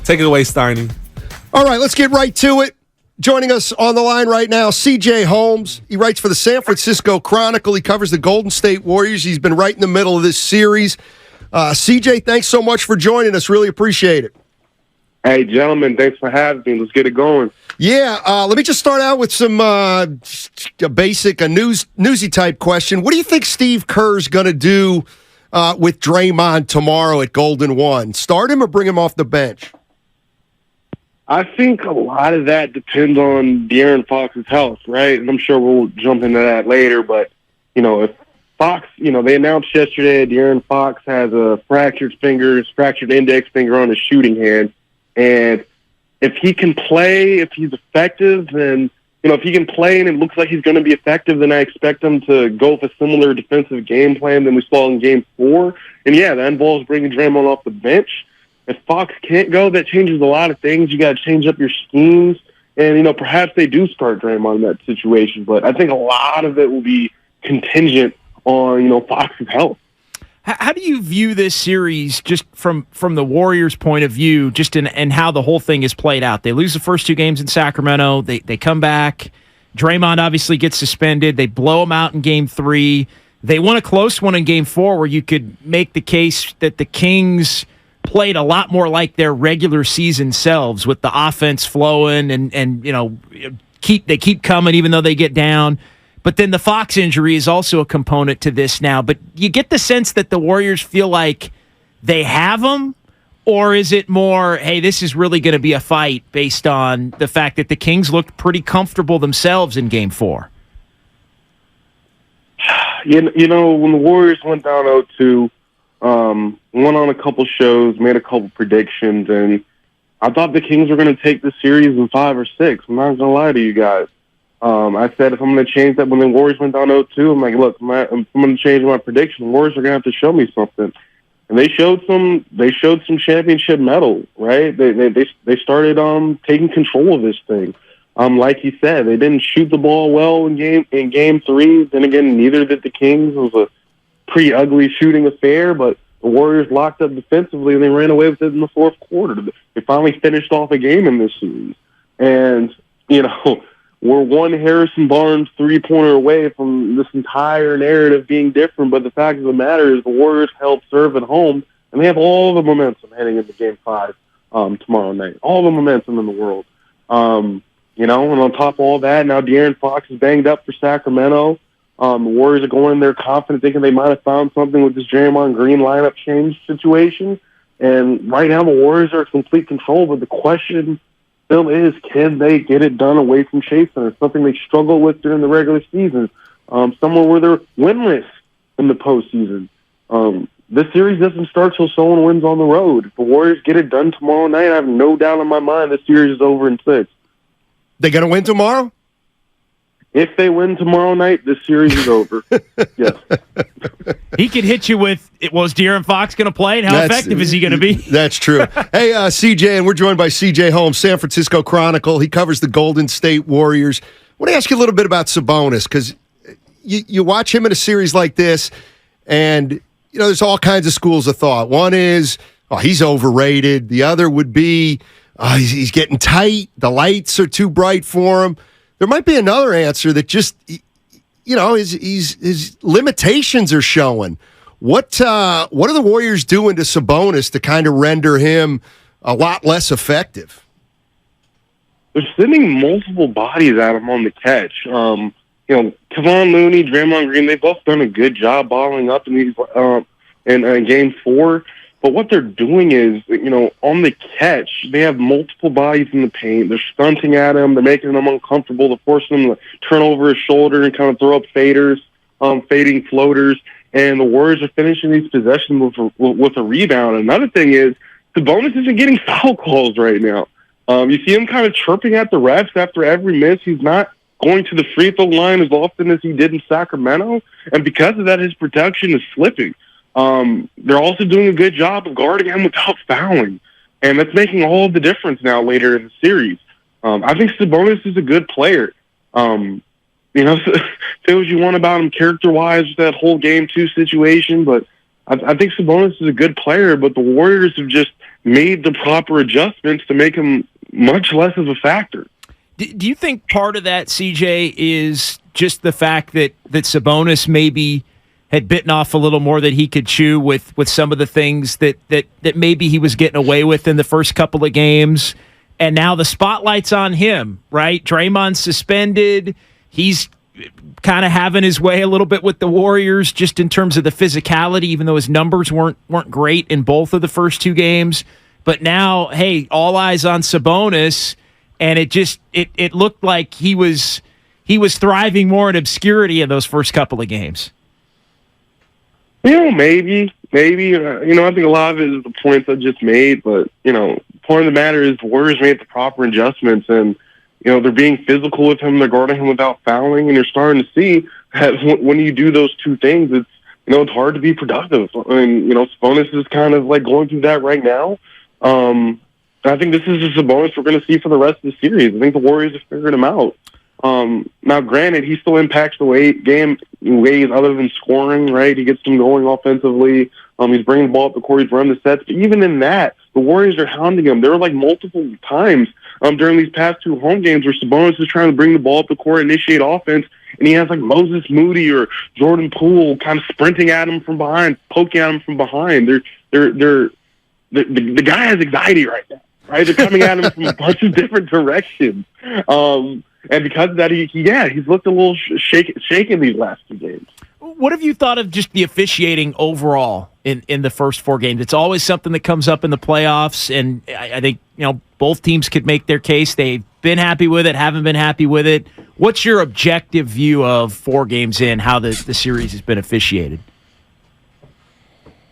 Take it away, Steiny. All right, let's get right to it. Joining us on the line right now, CJ Holmes. He writes for the San Francisco Chronicle. He covers the Golden State Warriors. He's been right in the middle of this series. CJ, thanks so much for joining us. Really appreciate it. Hey, gentlemen, thanks for having me. Let's get it going. Yeah, let me just start out with some newsy type question. What do you think Steve Kerr's going to do with Draymond tomorrow at Golden 1? Start him or bring him off the bench? I think a lot of that depends on De'Aaron Fox's health, right? And I'm sure we'll jump into that later. But, if Fox, they announced yesterday De'Aaron Fox has a fractured index finger on his shooting hand. And if he can play, if he's effective, then, if he can play and it looks like he's going to be effective, then I expect him to go with a similar defensive game plan than we saw in Game 4. And, yeah, that involves bringing Draymond off the bench. If Fox can't go, that changes a lot of things. You got to change up your schemes. And, perhaps they do start Draymond in that situation. But I think a lot of it will be contingent on, Fox's health. How do you view this series just from the Warriors' point of view, just in how the whole thing is played out? They lose the first 2 games in Sacramento. They come back. Draymond obviously gets suspended. They blow him out in Game 3. They won a close one in Game 4 where you could make the case that the Kings played a lot more like their regular season selves with the offense flowing and they keep coming even though they get down. But then the Fox injury is also a component to this now. But you get the sense that the Warriors feel like they have them, or is it more, hey, this is really going to be a fight based on the fact that the Kings looked pretty comfortable themselves in Game 4? When the Warriors went down 0-2, went on a couple shows, made a couple predictions, and I thought the Kings were going to take the series in 5 or 6. I'm not going to lie to you guys. I said if I'm going to change that when the Warriors went down 0-2, I'm like, look, if I'm going to change my prediction, the Warriors are going to have to show me something. And they showed some championship mettle, right? They started taking control of this thing. Like you said, they didn't shoot the ball well in game 3. Then again, neither did the Kings. It was a pretty ugly shooting affair, but the Warriors locked up defensively and they ran away with it in the fourth quarter. They finally finished off a game in this series. And, we're one Harrison Barnes 3-pointer away from this entire narrative being different, but the fact of the matter is the Warriors held serve at home, and they have all the momentum heading into Game 5 tomorrow night. All the momentum in the world. And on top of all that, now De'Aaron Fox is banged up for Sacramento. The Warriors are going in there confident, thinking they might have found something with this Draymond Green lineup change situation. And right now the Warriors are in complete control, but the question still is, can they get it done away from Chase Center? Something they struggled with during the regular season. Somewhere where they're winless in the postseason. This series doesn't start till someone wins on the road. If the Warriors get it done tomorrow night, I have no doubt in my mind this series is over in 6. They going to win tomorrow? If they win tomorrow night, this series is over. Yes. He could hit you with, was De'Aaron Fox going to play, and how effective is he going to be? That's true. Hey, CJ, and we're joined by CJ Holmes, San Francisco Chronicle. He covers the Golden State Warriors. I want to ask you a little bit about Sabonis, because you watch him in a series like this, and there's all kinds of schools of thought. One is, he's overrated. The other would be, he's getting tight. The lights are too bright for him. There might be another answer that just, his limitations are showing. What are the Warriors doing to Sabonis to kind of render him a lot less effective? They're sending multiple bodies at him on the catch. Kevon Looney, Draymond Green, they've both done a good job balling up in Game 4. But what they're doing is, on the catch, they have multiple bodies in the paint. They're stunting at him. They're making him uncomfortable. They're forcing him to turn over his shoulder and kind of throw up faders, fading floaters. And the Warriors are finishing these possessions with a rebound. Another thing is, Sabonis isn't getting foul calls right now. You see him kind of chirping at the refs after every miss. He's not going to the free throw line as often as he did in Sacramento. And because of that, his protection is slipping. They're also doing a good job of guarding him without fouling. And that's making all of the difference now later in the series. I think Sabonis is a good player. Say what you want about him character-wise, that whole Game 2 situation, but I think Sabonis is a good player, but the Warriors have just made the proper adjustments to make him much less of a factor. Do you think part of that, CJ, is just the fact that Sabonis maybe had bitten off a little more that he could chew with some of the things that maybe he was getting away with in the first couple of games, and now the spotlight's on him, right? Draymond's suspended. He's kind of having his way a little bit with the Warriors just in terms of the physicality, even though his numbers weren't great in both of the first two games. But now, hey, all eyes on Sabonis, and it looked like he was thriving more in obscurity in those first couple of games. Maybe. I think a lot of it is the points I just made, but, point of the matter is the Warriors made the proper adjustments, and, they're being physical with him, they're guarding him without fouling, and you're starting to see that when you do those two things, it's hard to be productive. And, Sabonis is kind of like going through that right now. I think this is just a bonus we're going to see for the rest of the series. I think the Warriors have figured him out. Now, granted, he still impacts the game in ways other than scoring, right? He gets them going offensively. He's bringing the ball up the court. He's running the sets. But even in that, the Warriors are hounding him. There were multiple times during these past two home games where Sabonis is trying to bring the ball up the court, initiate offense, and he has Moses Moody or Jordan Poole kind of sprinting at him from behind, poking at him from behind. The guy has anxiety right now, right? They're coming at him from a bunch of different directions. And because of that, he's looked a little shaken these last two games. What have you thought of just the officiating overall in the first four games? It's always something that comes up in the playoffs, and I think both teams could make their case. They've been happy with it, haven't been happy with it. What's your objective view of 4 games in, how the series has been officiated?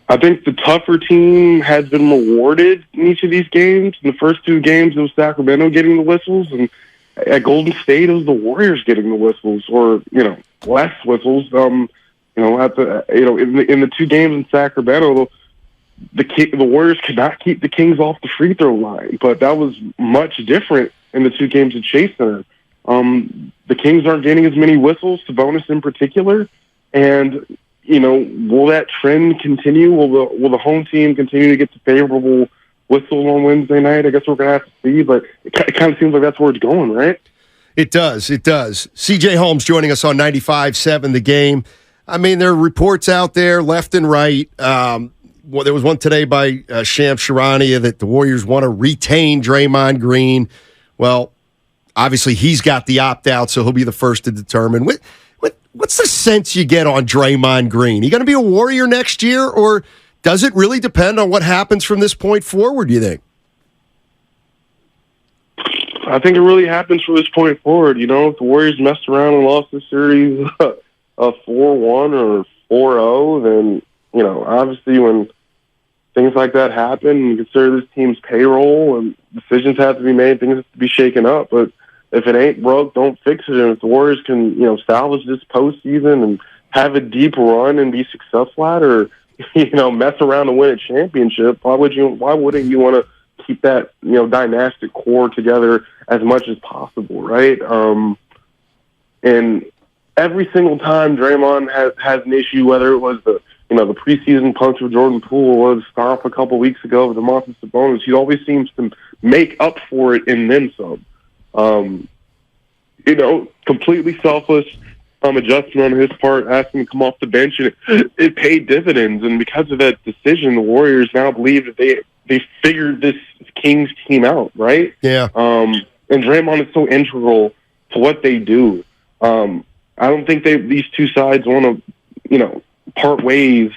I think the tougher team has been rewarded in each of these games. In the first 2 games, it was Sacramento getting the whistles, and at Golden State, it was the Warriors getting the whistles, or less whistles. In the 2 games in Sacramento, the Warriors could not keep the Kings off the free throw line, but that was much different in the 2 games at Chase Center. The Kings aren't getting as many whistles, Sabonis in particular, and will that trend continue? Will the home team continue to get the favorable whistle on Wednesday night? I guess we're going to have to see, but it kind of seems like that's where it's going, right? It does. CJ Holmes joining us on 95.7 The Game. I mean, there are reports out there left and right. There was one today by Shams Charania that the Warriors want to retain Draymond Green. Well, obviously he's got the opt-out, so he'll be the first to determine. What's the sense you get on Draymond Green? He going to be a Warrior next year, or does it really depend on what happens from this point forward, do you think? I think it really happens from this point forward. If the Warriors messed around and lost the series 4-1 or 4-0, then, obviously when things like that happen, you consider this team's payroll and decisions have to be made, things have to be shaken up. But if it ain't broke, don't fix it. And if the Warriors can, salvage this postseason and have a deep run and be successful at, or, mess around and win a championship, why wouldn't you want to keep that, dynastic core together as much as possible, right? And every single time Draymond has an issue, whether it was the preseason punch with Jordan Poole or the stop a couple weeks ago with Domantas Sabonis, he always seems to make up for it and then some. Completely selfless adjustment on his part, asking him to come off the bench, and it paid dividends. And because of that decision, the Warriors now believe that they figured this Kings team out, right? Yeah. And Draymond is so integral to what they do. I don't think these two sides want to, part ways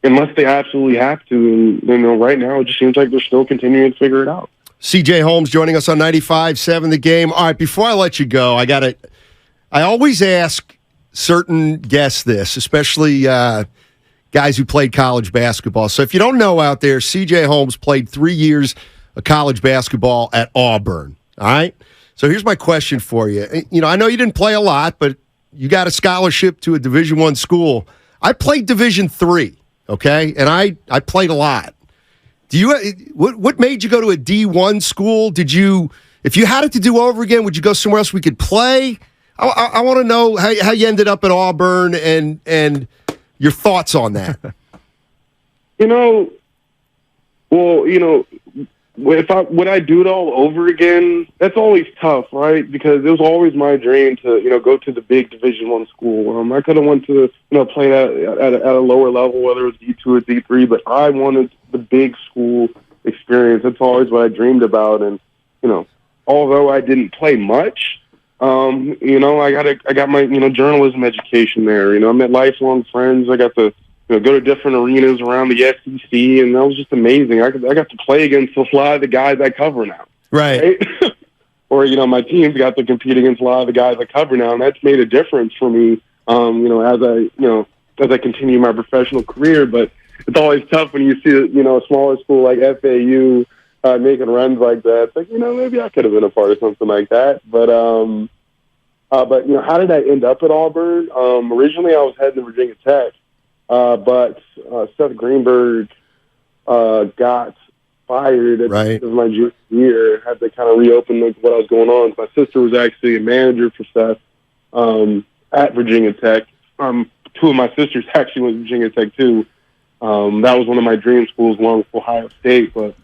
unless they absolutely have to. And right now, it just seems like they're still continuing to figure it out. CJ Holmes joining us on 95.7 The Game. All right, before I let you go, I always ask certain guests this, especially guys who played college basketball. So if you don't know out there, CJ Holmes played 3 years of college basketball at Auburn. All right? So here's my question for you. I know you didn't play a lot, but you got a scholarship to a Division I school. I played Division III, okay? And I played a lot. What made you go to a D1 school? If you had it to do over again, would you go somewhere else we could play? I want to know how you ended up at Auburn and your thoughts on that. Well, would I do it all over again? That's always tough, right? Because it was always my dream to, go to the big Division I school. I could have went to, play at a lower level, whether it was D2 or D3, but I wanted the big school experience. That's always what I dreamed about. And, although I didn't play much, I got my, journalism education there. I met lifelong friends. I got to, go to different arenas around the SEC, and that was just amazing. I got to play against a lot of the guys I cover now. Right? Or, my teams got to compete against a lot of the guys I cover now, and that's made a difference for me, as I continue my professional career. But it's always tough when you see, a smaller school like FAU making runs like that. It's like, maybe I could have been a part of something like that. But how did I end up at Auburn? Originally, I was heading to Virginia Tech. But Seth Greenberg got fired at the end of my junior year. Had to kind of reopen what I was going on. My sister was actually a manager for Seth at Virginia Tech. Two of my sisters actually went to Virginia Tech too. That was one of my dream schools, along with Ohio State. But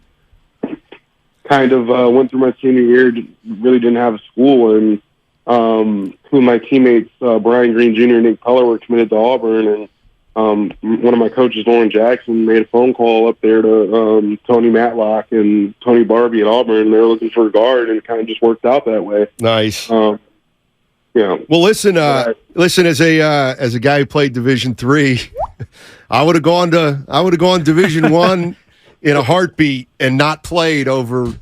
kind of went through my senior year, really didn't have a school, and two of my teammates, Brian Green Jr. and Nick Peller, were committed to Auburn, and one of my coaches, Lauren Jackson, made a phone call up there to Tony Matlock and Tony Barbie at Auburn. They were looking for a guard, and it kind of just worked out that way. Nice. Yeah. Well, listen. As a guy who played Division III, I would have gone Division I in a heartbeat and not played over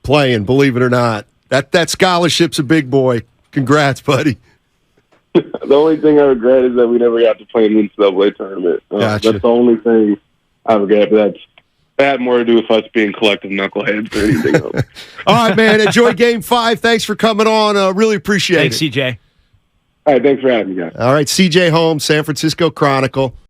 playing. Believe it or not, that scholarship's a big boy. Congrats, buddy. The only thing I regret is that we never got to play in the NCAA tournament. Gotcha. That's the only thing I regret. But that had more to do with us being collective knuckleheads than anything else. All right, man. Enjoy Game 5. Thanks for coming on. Really appreciate Thanks, it. CJ. All right, thanks for having me, guys. All right, CJ Holmes, San Francisco Chronicle.